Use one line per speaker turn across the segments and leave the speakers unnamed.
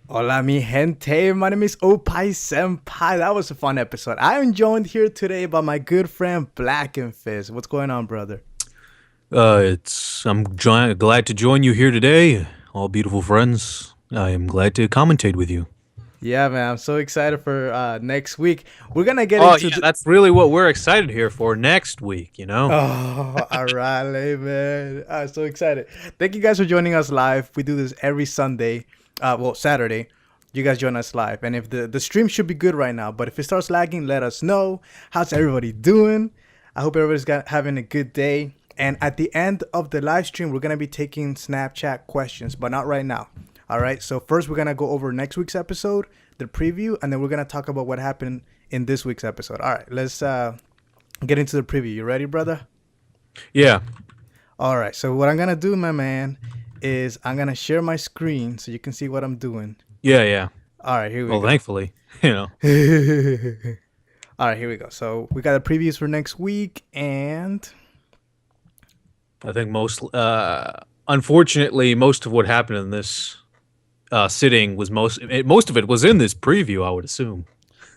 Hola, mi gente. My name is Opai Senpai. That was a fun episode. I am joined here today by my good friend Black and Fizz. What's going on, brother?
Glad to join you here today, all beautiful friends. I am glad to commentate with you.
Yeah, man. I'm so excited for next week. We're gonna get
Oh
into
yeah,
the.
that's really what we're excited here for next week. You know.
Oh, alright, man. I'm so excited. Thank you guys for joining us live. We do this every Sunday. Well, Saturday. You guys join us live. And if the stream should be good right now, but if it starts lagging, let us know. How's everybody doing? I hope everybody's having a good day. And at the end of the live stream, we're gonna be taking Snapchat questions, but not right now. All right. So first, we're gonna go over next week's episode, the preview, and then we're gonna talk about what happened in this week's episode. All right. Let's get into the preview. You ready, brother?
Yeah.
All right. So what I'm gonna do, my man, is I'm gonna share my screen so you can see what I'm doing.
Yeah. Yeah.
All right. Here we
Well,
go.
thankfully, you know.
All right. Here we go. So we got the previews for next week, and
I think unfortunately, most of what happened in this sitting was most of it was in this preview. I would assume.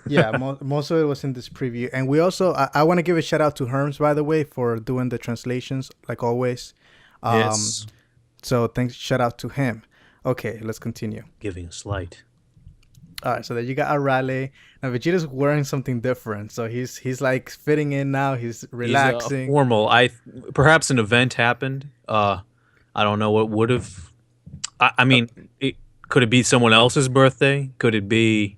yeah, most of it was in this preview. And we also, I want to give a shout out to Herms, by the way, for doing the translations, like always.
Yes.
So thanks, shout out to him. Okay, let's continue.
Giving a slight.
All right, so then you got Arale. Now Vegeta's wearing something different, so he's like fitting in now. He's relaxing.
Formal. Perhaps an event happened. I don't know what would have. I mean, could it be someone else's birthday? Could it be?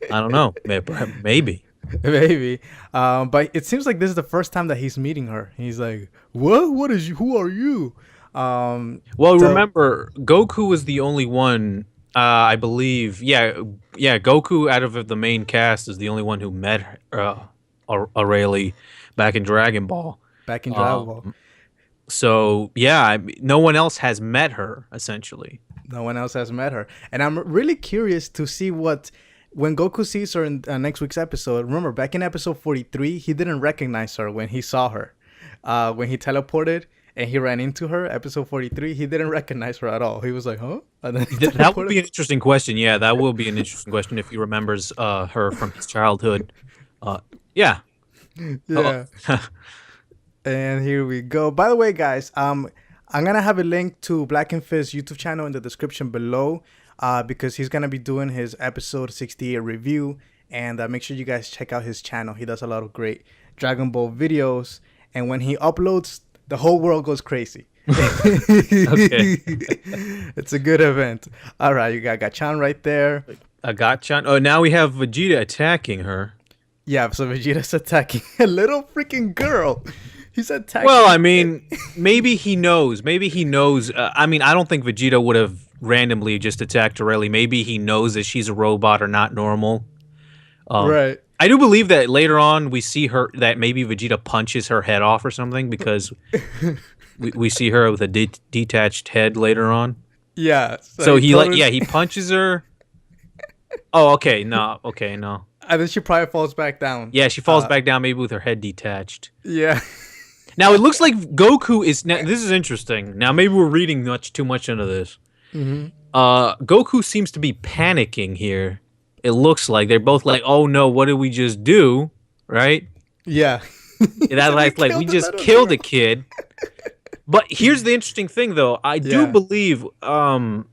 I don't know. Maybe.
Maybe. But it seems like this is the first time that he's meeting her. He's like, "What? What is you? Who are you?"
Well, remember, Goku was the only one. I believe. Yeah. Goku, out of the main cast, is the only one who met Rayleigh back in Dragon Ball.
Back in Dragon Ball.
So yeah, no one else has met her essentially.
No one else has met her, and I'm really curious to see when Goku sees her in next week's episode. Remember, back in episode 43, he didn't recognize her when he saw her. When he teleported and he ran into her, episode 43, he didn't recognize her at all. He was like, "Huh?" And then
that would be an interesting question. Yeah, that will be an interesting question if he remembers her from his childhood. Yeah.
Yeah. And here we go. By the way, guys, I'm gonna have a link to Black and Fizz YouTube channel in the description below, because he's gonna be doing his episode 68 review, and make sure you guys check out his channel. He does a lot of great Dragon Ball videos, and when he uploads, the whole world goes crazy.
Okay.
It's a good event. All right, you got Chan right there.
I got Chan. Oh, now we have Vegeta attacking her.
Yeah, so Vegeta's attacking a little freaking girl. He's attacking.
Well, I mean, maybe he knows. Maybe he knows. I mean, I don't think Vegeta would have randomly just attacked Aurelie. Maybe he knows that she's a robot or not normal.
Right.
I do believe that later on we see her that maybe Vegeta punches her head off or something because we see her with a detached head later on.
Yeah.
So he punches her. Oh, okay, no.
And then she probably falls back down.
Yeah, she falls back down maybe with her head detached.
Yeah.
Now it looks like Goku is. Now, this is interesting. Now maybe we're reading too much into this.
Mm-hmm.
Goku seems to be panicking here. It looks like they're both like, "Oh no, what did we just do?" Right?
Yeah.
That like we just killed a kid. But here's the interesting thing, though. I do believe, if I'm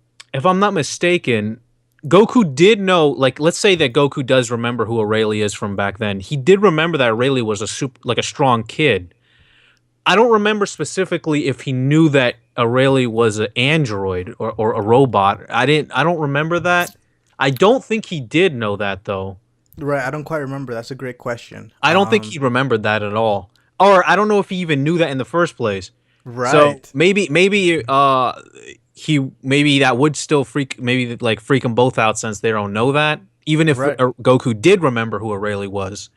not mistaken, Goku did know. Like, let's say that Goku does remember who Aurelie is from back then. He did remember that Aurelie was a strong kid. I don't remember specifically if he knew that Aurelie was an android or a robot. I don't remember that. I don't think he did know that though.
Right, I don't quite remember. That's a great question.
I don't think he remembered that at all. Or I don't know if he even knew that in the first place.
Right.
So maybe that would still freak them both out since they don't know that. Even if Goku did remember who Aurelie was.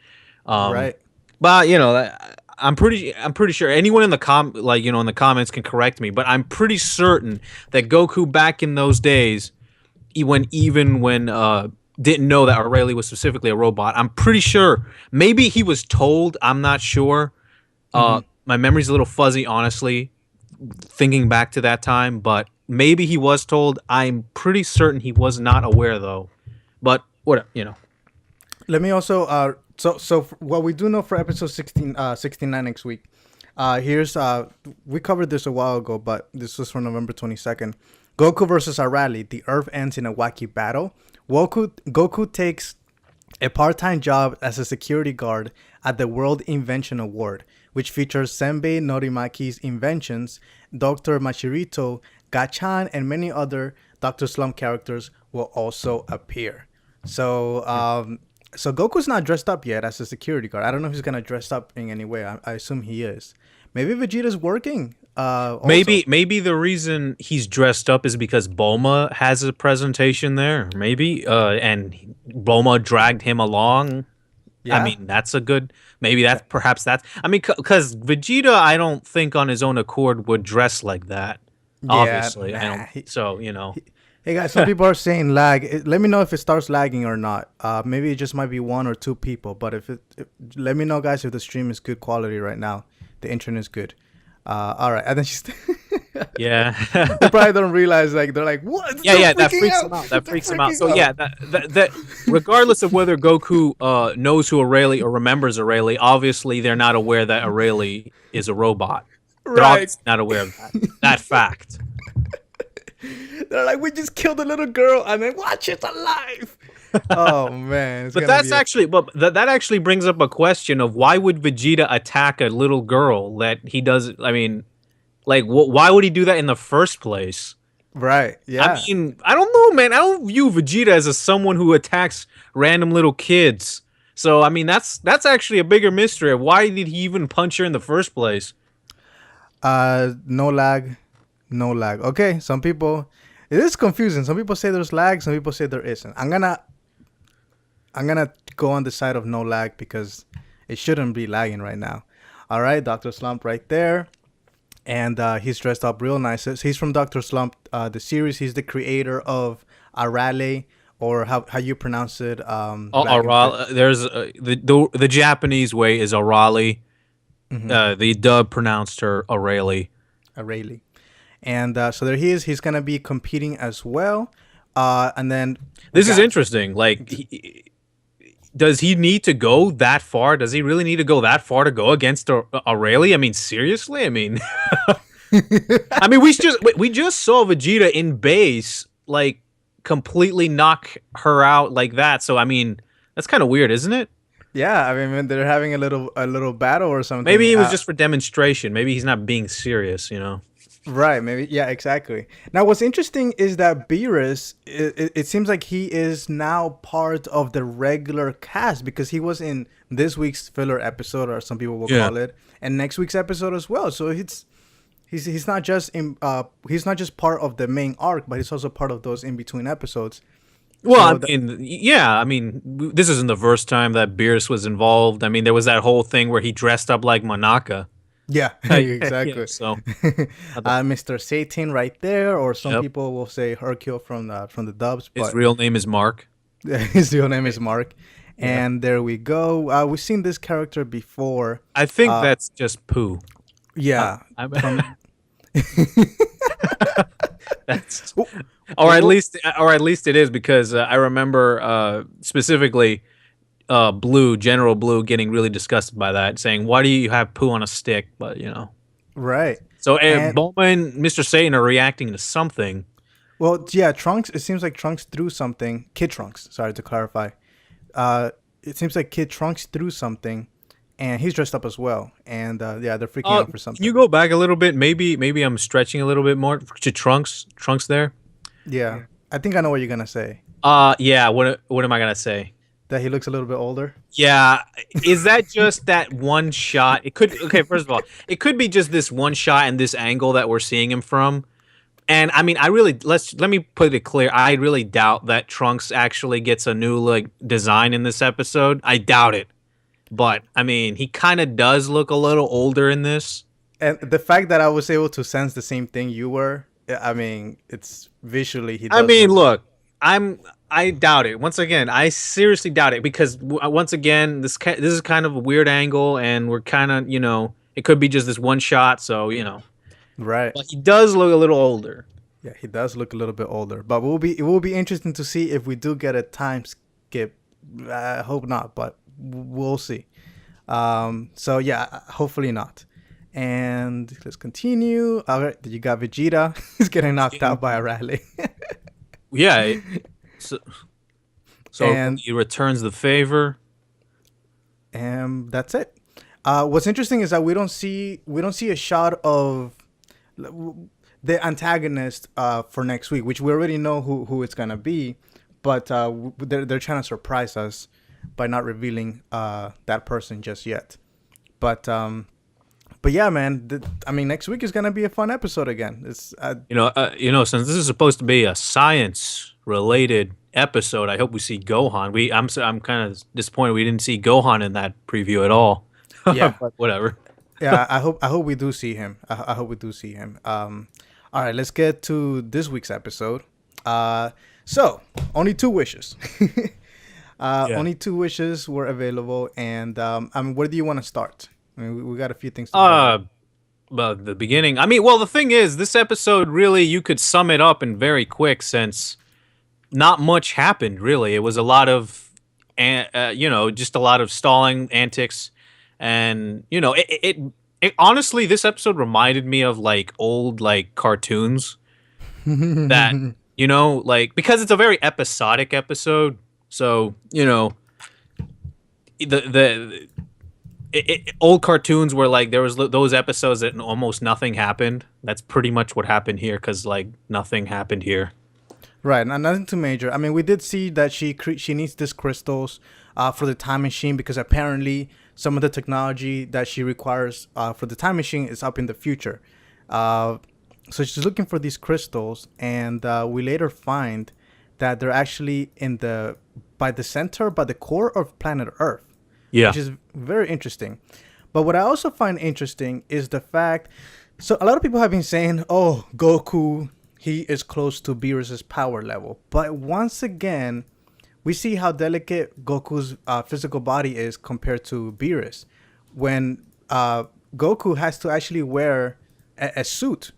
Right.
But I'm pretty sure anyone in the in the comments can correct me, but I'm pretty certain that Goku back in those days, even when didn't know that Aurelie was specifically a robot. I'm pretty sure maybe he was told. I'm not sure. My memory's a little fuzzy, honestly, thinking back to that time. But Maybe he was told. I'm pretty certain he was not aware though. But whatever,
Let me also what we do know for episode 69 next week. Here's we covered this a while ago, but this was from November 22nd. Goku versus Arale. The Earth ends in a wacky battle. Goku takes a part-time job as a security guard at the World Invention Award, which features Senbei Norimaki's inventions. Dr. Machirito, Gachan, and many other Dr. Slump characters will also appear. So Goku's not dressed up yet as a security guard. I don't know if he's gonna dress up in any way. I assume he is. Maybe Vegeta's working.
Maybe the reason he's dressed up is because Bulma has a presentation there. Maybe, and Bulma dragged him along. Yeah. I mean, that's a good. Maybe perhaps that's. I mean, because Vegeta, I don't think on his own accord would dress like that. Obviously,
nah,
so
Hey guys, some people are saying lag. Let me know if it starts lagging or not. Maybe it just might be one or two people. But let me know, guys, if the stream is good quality right now. The internet is good. All right, and then she's.
Yeah.
They probably don't realize, they're like, what?
Yeah, that freaks them out. That freaks them out. So yeah, that regardless of whether Goku knows who Arale or remembers Arale, obviously they're not aware that Arale is a robot. They're obviously not aware of that fact.
They're like, we just killed a little girl, and then watch, it's alive. Oh man!
But that actually brings up a question of why would Vegeta attack a little girl that he doesn't? I mean, why would he do that in the first place?
Right. Yeah.
I mean, I don't know, man. I don't view Vegeta as someone who attacks random little kids. So I mean, that's actually a bigger mystery of why did he even punch her in the first place?
No lag. Okay, some people, it is confusing. Some people say there's lag. Some people say there isn't. I'm gonna go on the side of no lag because it shouldn't be lagging right now. All right, Dr. Slump right there, and he's dressed up real nice. He's from Dr. Slump, the series. He's the creator of Arale, or how you pronounce it.
Arale. There's the Japanese way is Arale. Mm-hmm. The dub pronounced her Arale.
Arale. And so there he is. He's gonna be competing as well. And then
this is interesting. Does he need to go that far? Does he really need to go that far to go against Arale? I mean, seriously? I mean, we just saw Vegeta in base completely knock her out like that. So I mean, that's kind of weird, isn't it?
Yeah, I mean, they're having a little battle or something.
Maybe it was just for demonstration. Maybe he's not being serious,
Right, maybe. Yeah, exactly. Now, what's interesting is that Beerus, it seems like he is now part of the regular cast because he was in this week's filler episode, or some people will call it, and next week's episode as well. So he's not just part of the main arc, but he's also part of those in between episodes.
Well, I mean, this isn't the first time that Beerus was involved. I mean, there was that whole thing where he dressed up like Monaka.
Yeah, exactly.
Yeah, so,
Mr. Satan right there, or some people will say Hercule from the dubs. But
his real name is Mark.
His real name is Mark, and there we go. We've seen this character before.
I think that's just Pooh.
Yeah.
That's, or at least it is, because I remember specifically. General Blue getting really disgusted by that, saying, why do you have Pooh on a stick? But
right.
So Bulma and Mr. Satan are reacting to something.
Well, yeah, Trunks, it seems like Trunks threw something. Kid Trunks, sorry to clarify. It seems like Kid Trunks threw something, and he's dressed up as well. And they're freaking out for something.
Can you go back a little bit? Maybe I'm stretching a little bit more to Trunks there.
Yeah, I think I know what you're gonna say.
Yeah. What am I gonna say?
That he looks a little bit older?
Yeah. Is that just that one shot? It could. Okay, first of all, it could be just this one shot and this angle that we're seeing him from. And I mean, let me put it clear. I really doubt that Trunks actually gets a new design in this episode. I doubt it. But I mean, he kind of does look a little older in this.
And the fact that I was able to sense the same thing you were, I mean, it's visually he does.
I mean, look, I doubt it. Once again, I seriously doubt it, because once again, this is kind of a weird angle, and we're kind of, it could be just this one shot, so,
Right.
But he does look a little older.
Yeah, he does look a little bit older, but it will be interesting to see if we do get a time skip. I hope not, but we'll see. So yeah, hopefully not. And let's continue. All right, you got Vegeta. He's getting knocked out by a rally.
Yeah. So,
And
he returns the favor.
and that's it. What's interesting is that we don't see a shot of the antagonist for next week, which we already know who it's gonna be, but they're trying to surprise us by not revealing that person just yet. But yeah, man. I mean, next week is gonna be a fun episode again. It's
Since this is supposed to be a science-related episode, I hope we see Gohan. I'm kind of disappointed we didn't see Gohan in that preview at all.
Yeah,
but whatever.
Yeah, I hope we do see him. I hope we do see him. All right, let's get to this week's episode. So only 2 wishes. Only 2 wishes were available, and where do you want to start? I mean, we got a few things to cover.
Well, the beginning. I mean, well, the thing is, this episode really you could sum it up in very quick since not much happened. Really, it was a lot of, just a lot of stalling antics, and it honestly, this episode reminded me of like old like cartoons that because it's a very episodic episode. So the old cartoons where like there was those episodes that almost nothing happened. That's pretty much what happened here because like nothing happened here.
Right, nothing too major. I mean, we did see that she needs these crystals for the time machine because apparently some of the technology that she requires for the time machine is up in the future. So she's looking for these crystals, and we later find that they're actually by the core of planet Earth.
Yeah.
Which is very interesting. But what I also find interesting is the fact, so a lot of people have been saying, oh, Goku, he is close to Beerus's power level. But once again, we see how delicate Goku's physical body is compared to Beerus. When Goku has to actually wear a suit,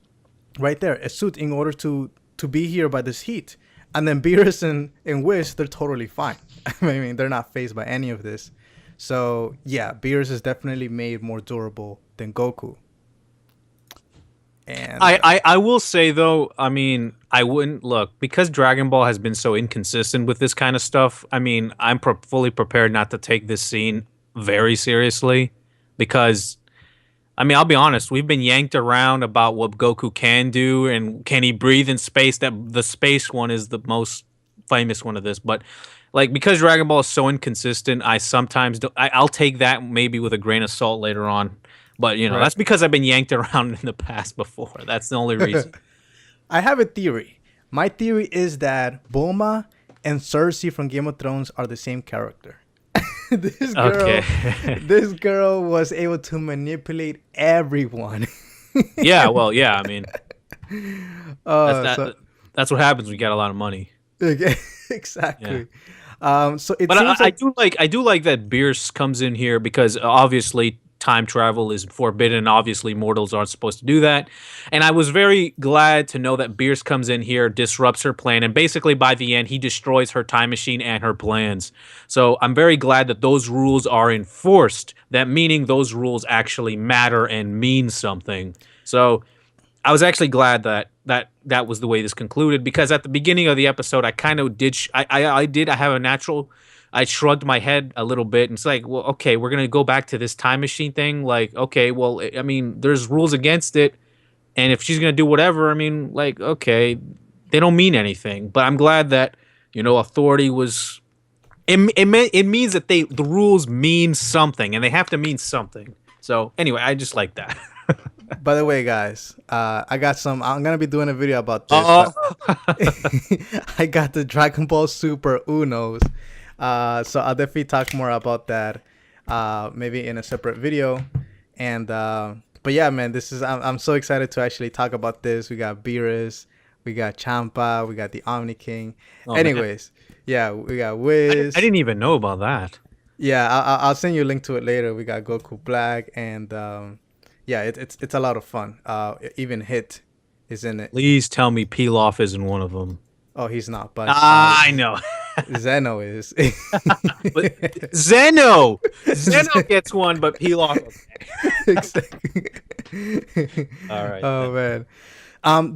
right there, a suit in order to be here by this heat. And then Beerus and Whis, they're totally fine. I mean, they're not fazed by any of this. So, yeah, Beerus is definitely made more durable than Goku. And
I will say, though, I mean, I wouldn't look because Dragon Ball has been so inconsistent with this kind of stuff. I mean, I'm fully prepared not to take this scene very seriously because, I mean, I'll be honest, we've been yanked around about what Goku can do and can he breathe in space. That the space one is the most famous one of this, but like because Dragon Ball is so inconsistent, I sometimes I'll take that maybe with a grain of salt later on. But
right.
That's because I've been yanked around in the past before. That's the only reason.
I have a theory. My theory is that Bulma and Cersei from Game of Thrones are the same character. This girl was able to manipulate everyone.
Yeah, well, yeah. I mean, that's what happens when you got a lot of money.
Exactly.
Yeah.
So it
but
seems
I do like that Beerus comes in here because obviously time travel is forbidden. Obviously, mortals aren't supposed to do that. And I was very glad to know that Beerus comes in here, disrupts her plan, and basically by the end, he destroys her time machine and her plans. So I'm very glad that those rules are enforced, that meaning those rules actually matter and mean something. So I was actually glad that was the way this concluded because at the beginning of the episode, I kind of did. I shrugged my head a little bit and it's like, well, okay, we're going to go back to this time machine thing. Like, okay, well, I mean, there's rules against it. And if she's going to do whatever, I mean, like, okay, they don't mean anything. But I'm glad that, authority was, it means that the rules mean something and they have to mean something. So anyway, I just like that.
By the way, guys, I'm gonna be doing a video about this. I got the Dragon Ball Super Unos, so I'll definitely talk more about that, maybe in a separate video. And but yeah, man, I'm so excited to actually talk about this. We got Beerus, we got Champa, we got the Omni King. Anyways, man. Yeah, we got Wiz.
I didn't even know about that.
Yeah, I'll send you a link to it later. We got Goku Black and. Yeah, it's a lot of fun. Even Hit is in it.
Please tell me Pilaf isn't one of them.
Oh, he's not, but
I know.
Zeno is.
But Zeno gets one, but Pilaf.
Exactly.
All right.
Oh man.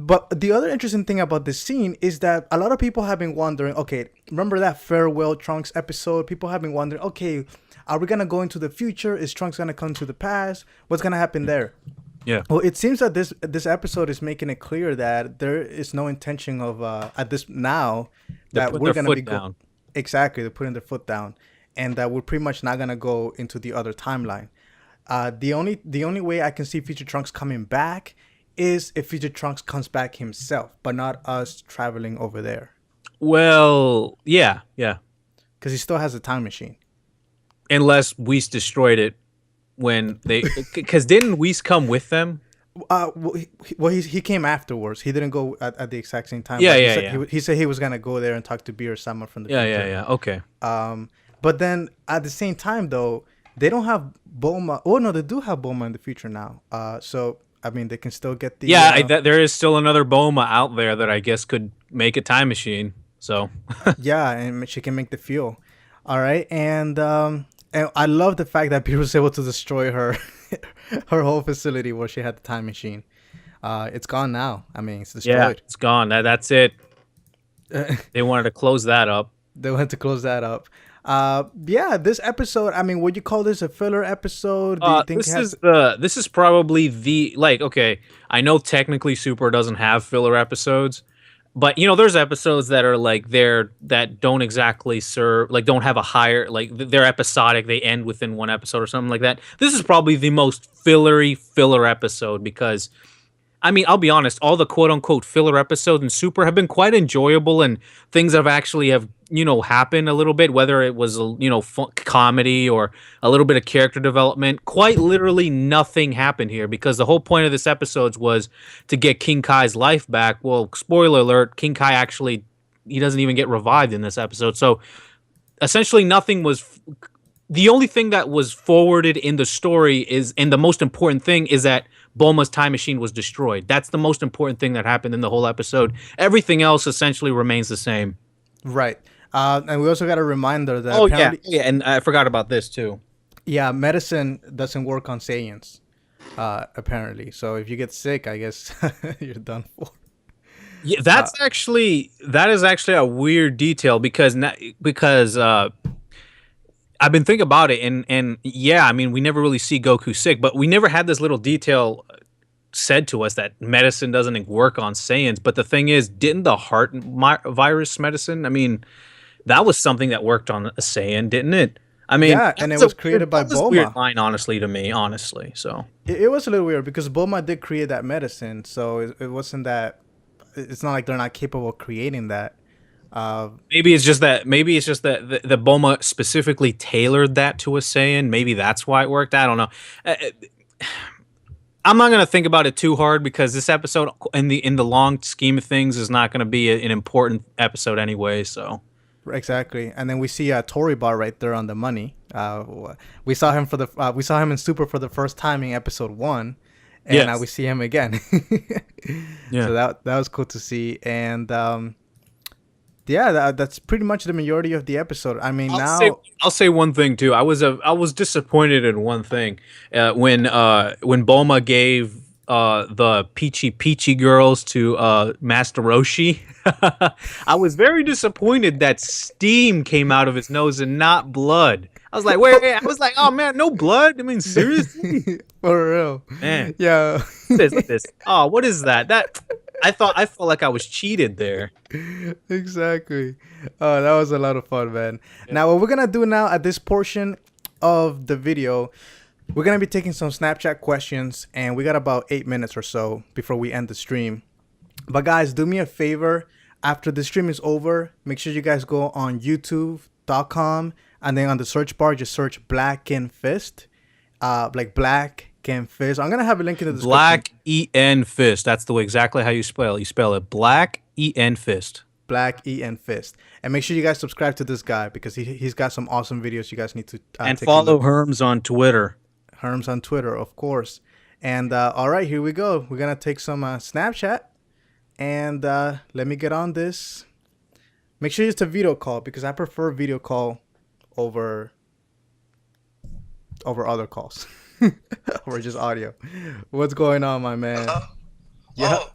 But the other interesting thing about this scene is that a lot of people have been wondering, okay, remember that farewell Trunks episode? People have been wondering, okay, are we gonna go into the future? Is Trunks gonna come to the past? What's gonna happen there?
Yeah.
Well, it seems that this episode is making it clear that there is no intention of at this now that we're gonna be
down.
Exactly, they're putting their foot down, and that we're pretty much not gonna go into the other timeline. The only way I can see Future Trunks coming back is if Future Trunks comes back himself, but not us traveling over there.
Well, yeah,
Because he still has a time machine.
Unless Whis destroyed it when they, because didn't Whis come with them?
He came afterwards. He didn't go at the exact same time.
Yeah.
He said he was gonna go there and talk to Beer or someone from the future.
Yeah. Okay.
But then at the same time though, they don't have Bulma. Oh no, they do have Bulma in the future now. So I mean, they can still get the.
There is still another Bulma out there that I guess could make a time machine. So.
Yeah, and she can make the fuel. All right, and I love the fact that Beer was able to destroy her whole facility where she had the time machine. It's gone now. I mean, it's destroyed.
Yeah, it's gone. That's it. They wanted to close that up.
They wanted to close that up. Yeah, this episode. I mean, would you call this a filler episode? Do you think
this is probably the okay. I know technically Super doesn't have filler episodes, but there's episodes that are that don't exactly serve, don't have a higher, they're episodic. They end within one episode or something like that. This is probably the most filler episode because. I mean, I'll be honest, all the quote-unquote filler episodes in Super have been quite enjoyable and things have happened a little bit, whether it was, comedy or a little bit of character development. Quite literally nothing happened here because the whole point of this episode was to get King Kai's life back. Well, spoiler alert, King Kai actually, he doesn't even get revived in this episode. So essentially nothing was... The only thing that was forwarded in the story is, and the most important thing is that Bulma's time machine was destroyed. That's the most important thing that happened in the whole episode. Everything else essentially remains the same.
Right. And we also got a reminder that...
yeah, and I forgot about this too.
Yeah, medicine doesn't work on Saiyans, apparently. So if you get sick, I guess you're done for.
Yeah, that is actually a weird detail because I've been thinking about it, and yeah, I mean, we never really see Goku sick, but we never had this little detail said to us that medicine doesn't work on Saiyans. But the thing is, didn't the heart virus medicine? I mean, that was something that worked on a Saiyan, didn't it? I mean,
yeah, and it was created by Bulma.
Weird line, honestly, to me, so
it was a little weird because Bulma did create that medicine, so it wasn't that. It's not like they're not capable of creating that.
Maybe it's just that the Bulma specifically tailored that to a Saiyan. Maybe that's why it worked. I don't know. I'm not gonna think about it too hard because this episode, in the long scheme of things, is not gonna be an important episode anyway. So
exactly, and then we see Toribar right there on the money. We saw him in Super for the first time in episode 1, and now we see him again.
Yeah,
so that was cool to see, and yeah, that's pretty much the majority of the episod. I mean,
I'll say one thing too. I was disappointed in one thing when Bulma gave the Peachy girls to Master Roshi. I was very disappointed that steam came out of his nose and not blood. I was like, wait. I was like, oh man, no blood. I mean, seriously,
for real,
man.
Yeah.
This. Oh, what is that? I felt like I was cheated there.
Exactly. Oh, that was a lot of fun, man. Yeah. Now, what we're gonna do now at this portion of the video, we're gonna be taking some Snapchat questions, and we got about 8 minutes or so before we end the stream. But guys, do me a favor. After the stream is over, make sure you guys go on youtube.com, and then on the search bar, just search Black and Fist, like Black and Fist. I'm gonna have a link in the description.
Black E-N Fist. That's exactly how you spell it. You spell it Black E-N Fist.
Black E-N Fist. And make sure you guys subscribe to this guy because he's got some awesome videos you guys need to
and follow Herms on Twitter.
Herms on Twitter, of course. And all right, here we go. We're gonna take some Snapchat, and let me get on this. Make sure it's a video call because I prefer video call over other calls. Or just audio. What's going on, my man?
Yeah. Oh,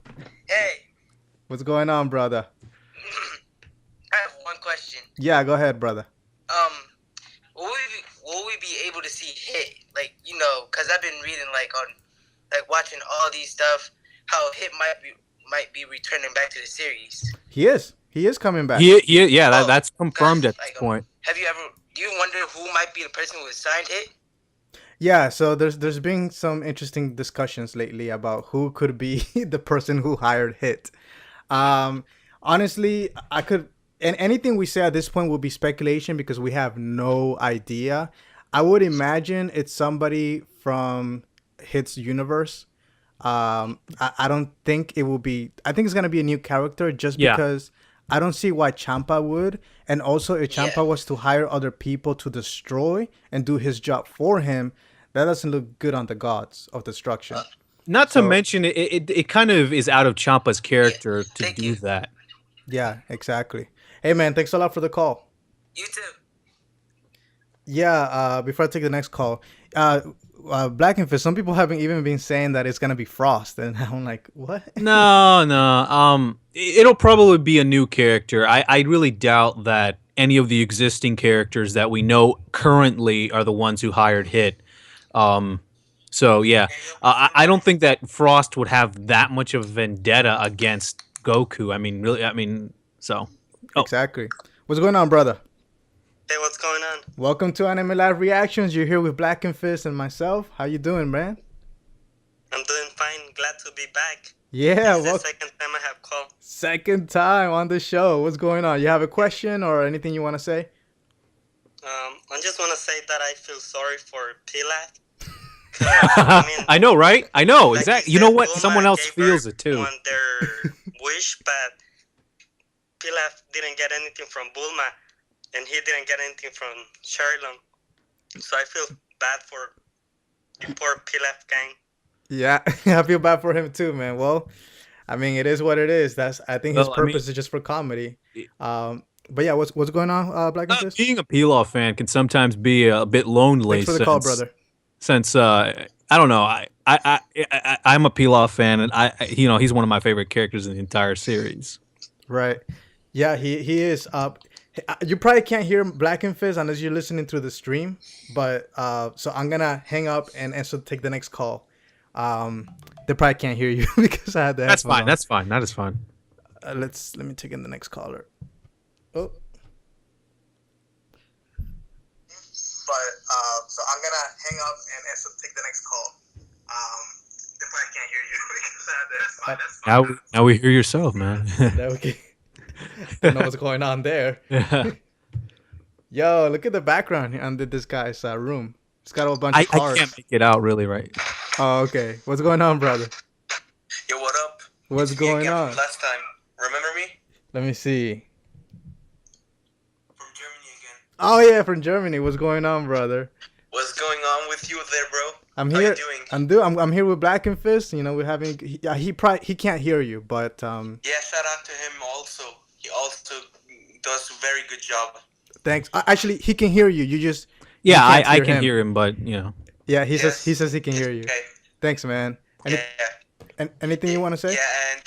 hey.
What's going on, brother?
I have one question.
Yeah, go ahead, brother.
Will we be able to see Hit? Like, you know, because I've been reading, watching all these stuff, how Hit might be returning back to the series.
He is coming back.
Yeah, that's confirmed at this point.
Do you wonder who might be the person who signed Hit?
Yeah, so there's been some interesting discussions lately about who could be the person who hired Hit. Honestly, and anything we say at this point will be speculation because we have no idea. I would imagine it's somebody from Hit's universe. I don't think it will be. I think it's gonna be a new character just because I don't see why Champa would. And also, if Champa was to hire other people to destroy and do his job for him, that doesn't look good on the gods of destruction.
Not to mention, it kind of is out of Champa's character to do that.
Yeah, exactly. Hey, man, thanks a lot for the call.
You too.
Yeah, before I take the neck call, Black and Fist, some people haven't even been saying that it's going to be Frost. And I'm like, what?
No. It'll probably be a new character. I really doubt that any of the existing characters that we know currently are the ones who hired Hit. So, yeah, I don't think that Frost would have that much of a vendetta against Goku.
Exactly. What's going on, brother?
Hey, what's going on?
Welcome to Anime Live Reactions. You're here with Black and Fist and myself. How you doing, man?
I'm doing fine. Glad to be back.
Yeah,
this is the second time I have called.
Second time on the show. What's going on? You have a question or anything you want to say?
I just want to say that I feel sorry for Pilaf.
I know, right? I know,
like
exactly.
You
know what?
Bulma
Someone else feels it too.
On their wish, but Pilaf didn't get anything from Bulma, and he didn't get anything from Shenron. So I feel bad for the poor Pilaf gang.
Yeah, I feel bad for him too, man. Well, I mean, it is what it is. I think his purpose is just for comedy. But yeah, what's going on, Black and Fist?
Being a Pilaf fan can sometimes be a bit lonely.
Thanks for the call, brother.
Since I don't know, I'm a Pilaf fan, and he's one of my favorite characters in the entire series.
Right. Yeah, he is. You probably can't hear Black and Fist unless you're listening through the stream. But so I'm gonna hang up and also take the next call. They probably can't hear you because I had that.
That's fine. That's fine. That is fine.
Let me take in the next caller. Oh. But so I'm gonna hang up and also take the next call. They probably can't hear you because I had that. That's fine.
Now we hear yourself, man.
Okay. Don't know what's going on there. Yo, look at the background under this guy's room. It's got a bunch of cars.
I can't make it out really right.
Oh, okay. What's going on, brother?
Yo, what up?
What's going on?
Last time, remember me?
Let me see.
From Germany again.
Oh yeah, from Germany. What's going on, brother?
What's going on with you there, bro?
I'm
How
here.
you doing?
I'm here with Black and Fist. You know, we're having. He can't hear you, but
Yeah, shout out to him also. He also does a very good job.
Thanks. Actually, he can hear you. You just.
Yeah, I can hear him, but you know.
Yeah, he says he can hear you.
Okay.
Thanks, man.
Yeah.
Anything you want to say?
Yeah, and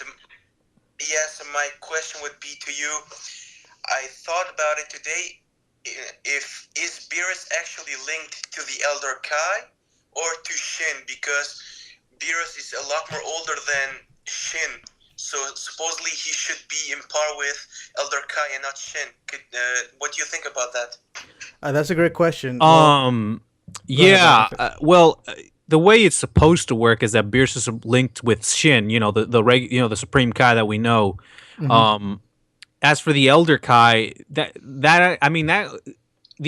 yes, my question would be to you. I thought about it today. Is Beerus actually linked to the Elder Kai or to Shin? Because Beerus is a lot more older than Shin. So supposedly he should be in par with Elder Kai and not Shin. What do you think about that?
That's a great question.
The way it's supposed to work is that Beerus is linked with Shin. You know, the Supreme Kai that we know. Mm-hmm. As for the Elder Kai, the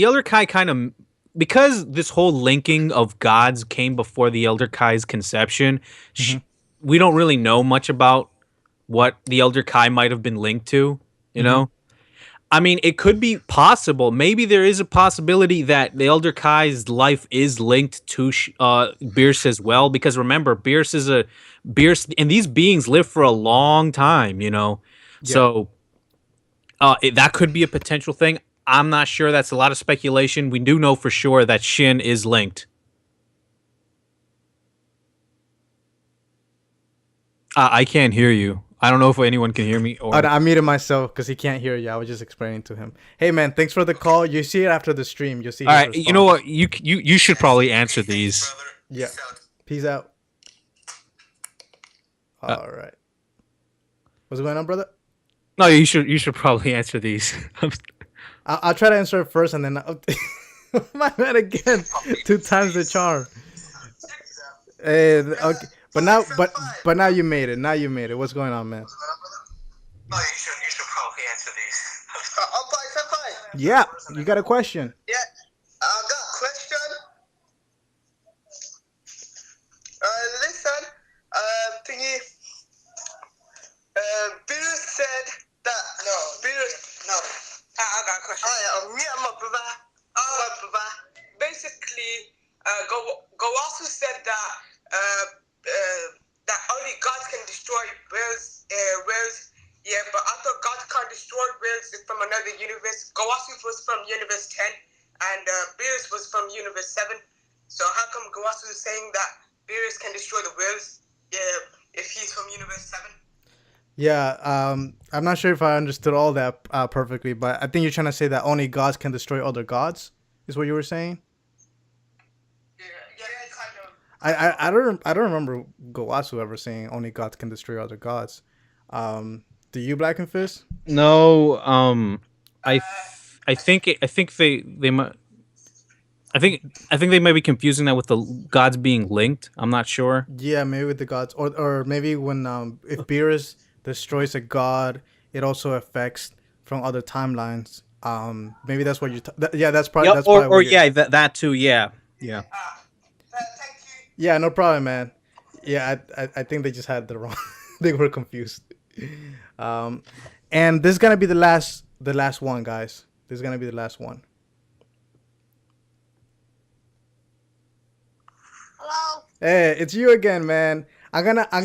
Elder Kai kind of, because this whole linking of gods came before the Elder Kai's conception, we don't really know much about what the Elder Kai might have been linked to, you know? I mean, it could be possible. Maybe there is a possibility that the Elder Kai's life is linked to Beerus as well. Because remember, Beerus, and these beings live for a long time. So that could be a potential thing. I'm not sure. That's a lot of speculation. We do know for sure that Shin is linked. I can't hear you. I don't know if anyone can hear me. Or
I muted myself because he can't hear you. I was just explaining to him. Hey man, thanks for the call. You see it after the stream. You'll see.
All right, you know what? You should probably answer these.
Yeah. Peace out. All right. What's going on, brother?
No, you should probably answer these.
I'll try to answer it first, and then my man again. 2 times the charm. Okay. But now you made it. Now you made it. What's going on, man?
No, you should probably answer these.
Yeah, you got a question.
Yeah, I got a question. Listen, thingy. Beerus said that. No. Beerus. No. I got a question. Me and my brother. Basically, Gowasu said that. That only God can destroy whales. Yeah, but I thought God can't destroy whales from another universe. Gowasu was from universe 10, and Beerus was from universe 7. So how come Gowasu is saying that Beerus can destroy the whales? Yeah, if he's from universe 7.
Yeah, I'm not sure if I understood all that perfectly, but I think you're trying to say that only gods can destroy other gods. Is what you were saying?
Yeah, kind of.
I don't remember Gowasu ever saying only gods can destroy other gods. Do you, Black and Fist?
No, I think they might. I think they might be confusing that with the gods being linked. I'm not sure.
Yeah, maybe with the gods, or maybe when if Beerus destroys a god, it also affects from other timelines. Maybe that's what yeah, that's probably.
Yeah,
that's probably
yeah, that too. Yeah.
Thank you.
Yeah, no problem, man. Yeah, I think they just had the wrong. They were confused. And this is gonna be the last one, guys. This is gonna be the last one.
Hello.
Hey, it's you again, man. I'm gonna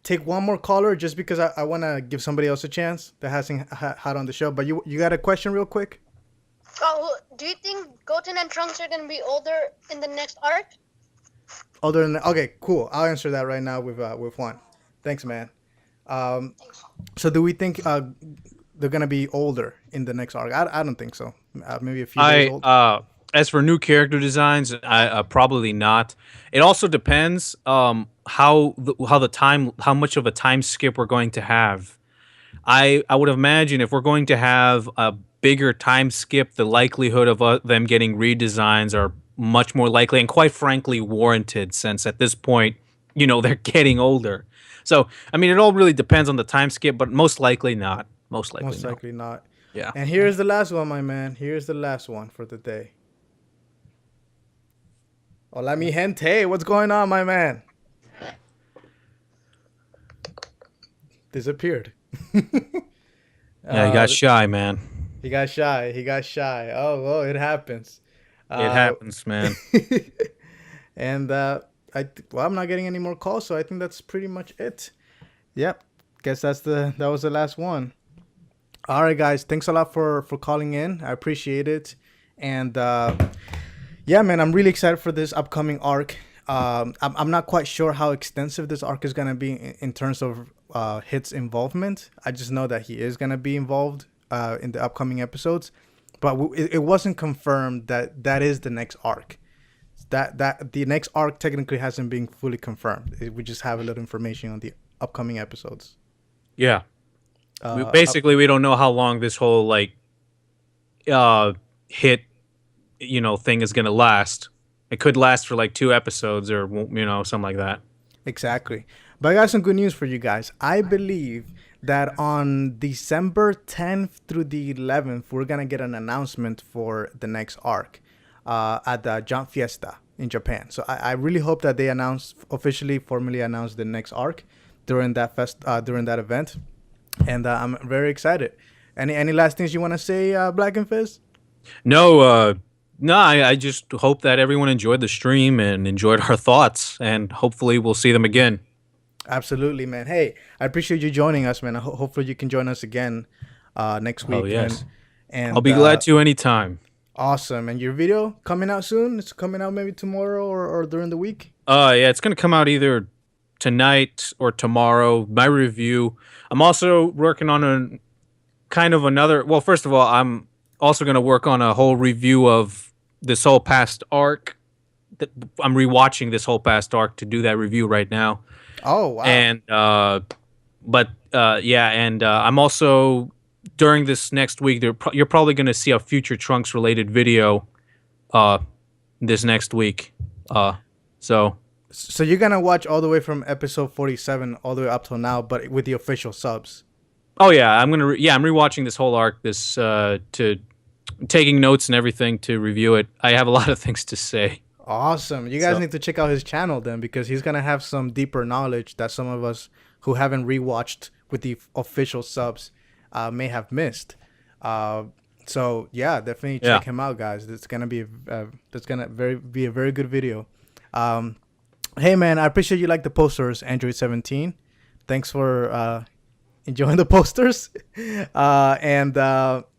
take one more caller just because I wanna give somebody else a chance that hasn't had on the show. But you got a question real quick?
Oh, do you think Goten and Trunks are gonna be older in the next arc?
Other than okay, cool. I'll answer that right now with one. Thanks, man. So do we think they're gonna be older in the next arc? I don't think so. Maybe a few days old.
As for new character designs, probably not. It also depends how much of a time skip we're going to have. I would imagine if we're going to have a bigger time skip, the likelihood of them getting redesigns are much more likely and quite frankly warranted, since at this point, they're getting older. So, I mean, it all really depends on the time skip, but most likely not. Most likely
not.
Yeah.
And here's the last one, my man. Here's the last one for the day. Hola, mi gente. What's going on, my man? Disappeared.
Yeah, he got shy, man.
He got shy. Oh, it happens.
It happens, man.
And I'm not getting any more calls, so I think that's pretty much it. Yep. Guess that was the last one. All right, guys. Thanks a lot for calling in. I appreciate it. And yeah, man, I'm really excited for this upcoming arc. I'm not quite sure how extensive this arc is gonna be in terms of Hit's involvement. I just know that he is gonna be involved in the upcoming episodes, but it wasn't confirmed that is the next arc. That the next arc technically hasn't been fully confirmed. We just have a little information on the upcoming episodes.
Yeah. We don't know how long this whole Hit thing is gonna last. It could last for 2 episodes or something like that.
Exactly. But I got some good news for you guys. I believe that on December 10th through the 11th, we're gonna get an announcement for the next arc at the Jump Fiesta in Japan. So I really hope that they formally announce the next arc during that event. And I'm very excited. Any last things you want to say, Black and Fizz?
No, no, I just hope that everyone enjoyed the stream and enjoyed our thoughts, and hopefully we'll see them again.
Absolutely, man. Hey, I appreciate you joining us, man. Hopefully you can join us again next week.
Oh, yes.
And
I'll be glad to anytime.
Awesome. And your video coming out soon? It's coming out maybe tomorrow or during the week?
Yeah, it's gonna come out either tonight or tomorrow. My review. I'm also working on a kind of another. Well, first of all, I'm also gonna work on a whole review of this whole past arc. I'm rewatching this whole past arc to do that review right now.
Oh wow!
And I'm also during this next week. You're probably gonna see a future Trunks related video. This next week. So
you're gonna watch all the way from episode 47 all the way up till now, but with the official subs.
Oh yeah, I'm rewatching this whole arc. To taking notes and everything to review it. I have a lot of things to say.
Awesome. You guys need to check out his channel then, because he's gonna have some deeper knowledge that some of us who haven't rewatched with the official subs may have missed. So yeah, definitely check him out, guys. It's gonna be be a very good video. Hey man, I appreciate you like the posters, Android 17. Thanks for enjoying the posters. Yeah,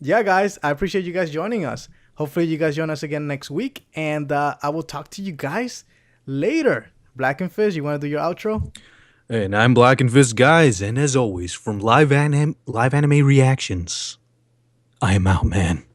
guys, I appreciate you guys joining us. Hopefully you guys join us again next week, and I will talk to you guys later. Black and Fizz, you want to do your outro?
And I'm Black and Fizz, guys, and as always, from Live Anime Reactions, I am out, man.